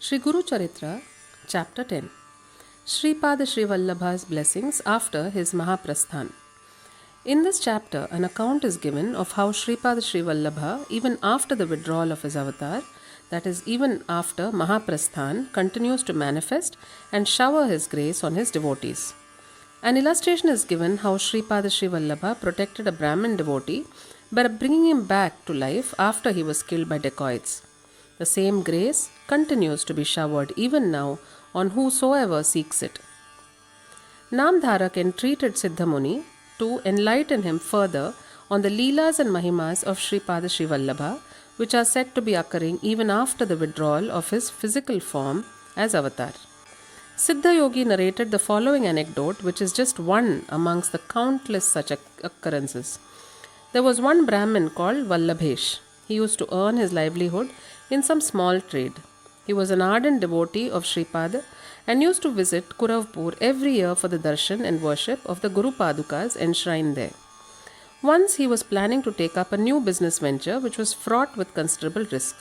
Shri Guru Charitra, Chapter 10. Shripada Shri Vallabha's blessings after his Mahaprasthan. In this chapter, an account is given of how Shripada Shri Vallabha, even after the withdrawal of his avatar, that is, even after Mahaprasthan, continues to manifest and shower his grace on his devotees. An illustration is given how Shripada Shri Vallabha protected a Brahmin devotee by bringing him back to life after he was killed by dacoits. The same grace continues to be showered even now on whosoever seeks it. Namdharak entreated Siddhamuni to enlighten him further on the Leelas and Mahimas of Shripada Shri Vallabha, which are said to be occurring even after the withdrawal of his physical form as avatar. Siddha Yogi narrated the following anecdote, which is just one amongst the countless such occurrences. There was one Brahmin called Vallabhesh. He used to earn his livelihood in some small trade. He was an ardent devotee of Shripada and used to visit Kuravpur every year for the darshan and worship of the Guru Padukas enshrined there. Once he was planning to take up a new business venture which was fraught with considerable risk.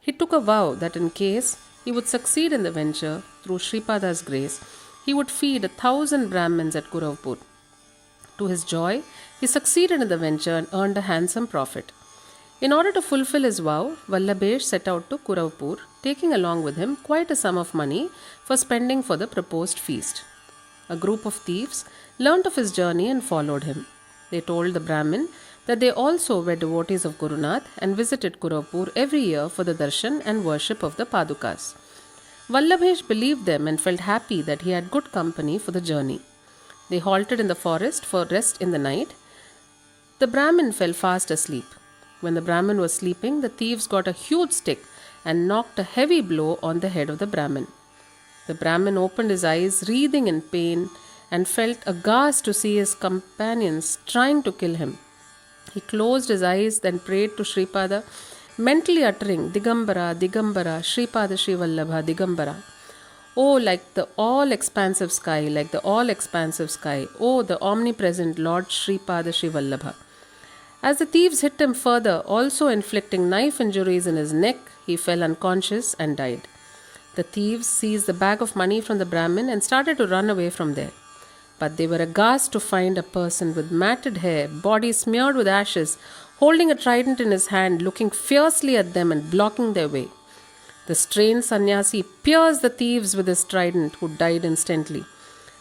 He took a vow that in case he would succeed in the venture through Shripada's grace, he would feed 1,000 Brahmins at Kuravpur. To his joy, he succeeded in the venture and earned a handsome profit. In order to fulfill his vow, Vallabhesh set out to Kuravpur, taking along with him quite a sum of money for spending for the proposed feast. A group of thieves learnt of his journey and followed him. They told the Brahmin that they also were devotees of Gurunath and visited Kuravpur every year for the darshan and worship of the Padukas. Vallabhesh believed them and felt happy that he had good company for the journey. They halted in the forest for rest in the night. The Brahmin fell fast asleep. When the Brahmin was sleeping, the thieves got a huge stick and knocked a heavy blow on the head of the Brahmin. The Brahmin opened his eyes, writhing in pain, and felt aghast to see his companions trying to kill him. He closed his eyes, then prayed to Shripada, mentally uttering Digambara, Digambara, Shripada Shri Vallabha, Digambara. Oh, like the all-expansive sky, like the all-expansive sky, oh, the omnipresent Lord Shripada Shri Vallabha. As the thieves hit him further, also inflicting knife injuries in his neck, he fell unconscious and died. The thieves seized the bag of money from the Brahmin and started to run away from there. But they were aghast to find a person with matted hair, body smeared with ashes, holding a trident in his hand, looking fiercely at them and blocking their way. The strange sannyasi pierced the thieves with his trident, who died instantly.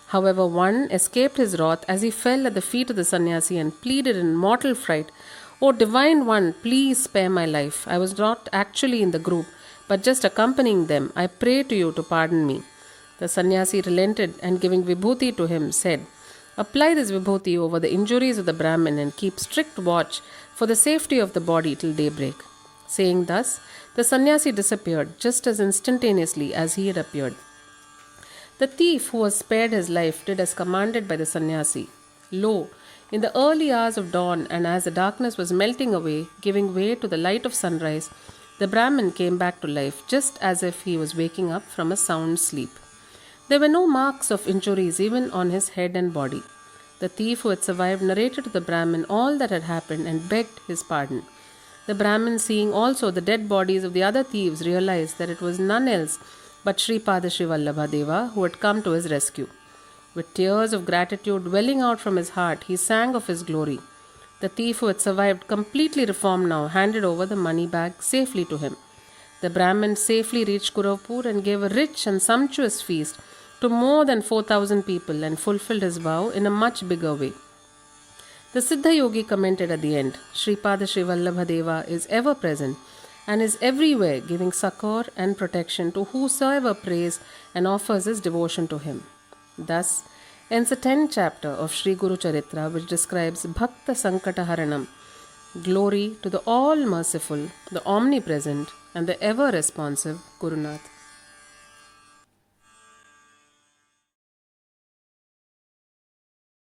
However, one escaped his wrath as he fell at the feet of the sannyasi and pleaded in mortal fright, "O divine one, please spare my life. I was not actually in the group, but just accompanying them. I pray to you to pardon me." The sannyasi relented and giving vibhuti to him said, "Apply this vibhuti over the injuries of the Brahmin and keep strict watch for the safety of the body till daybreak." Saying thus, the sannyasi disappeared just as instantaneously as he had appeared. The thief who was spared his life did as commanded by the sannyasi. Lo, in the early hours of dawn and as the darkness was melting away, giving way to the light of sunrise, the Brahmin came back to life just as if he was waking up from a sound sleep. There were no marks of injuries even on his head and body. The thief who had survived narrated to the Brahmin all that had happened and begged his pardon. The Brahmin, seeing also the dead bodies of the other thieves, realized that it was none else but Shripada Shri Vallabha Deva who had come to his rescue. With tears of gratitude welling out from his heart, he sang of his glory. The thief who had survived, completely reformed now, handed over the money bag safely to him. The Brahmin safely reached Kuravpur and gave a rich and sumptuous feast to more than 4,000 people and fulfilled his vow in a much bigger way. The Siddha Yogi commented at the end, Shripada Shri Vallabha Deva is ever present and is everywhere giving succor and protection to whosoever prays and offers his devotion to him. Thus ends the 10th chapter of Shri Guru Charitra, which describes Bhakta Sankata Haranam, glory to the all-merciful, the omnipresent and the ever-responsive Gurunath.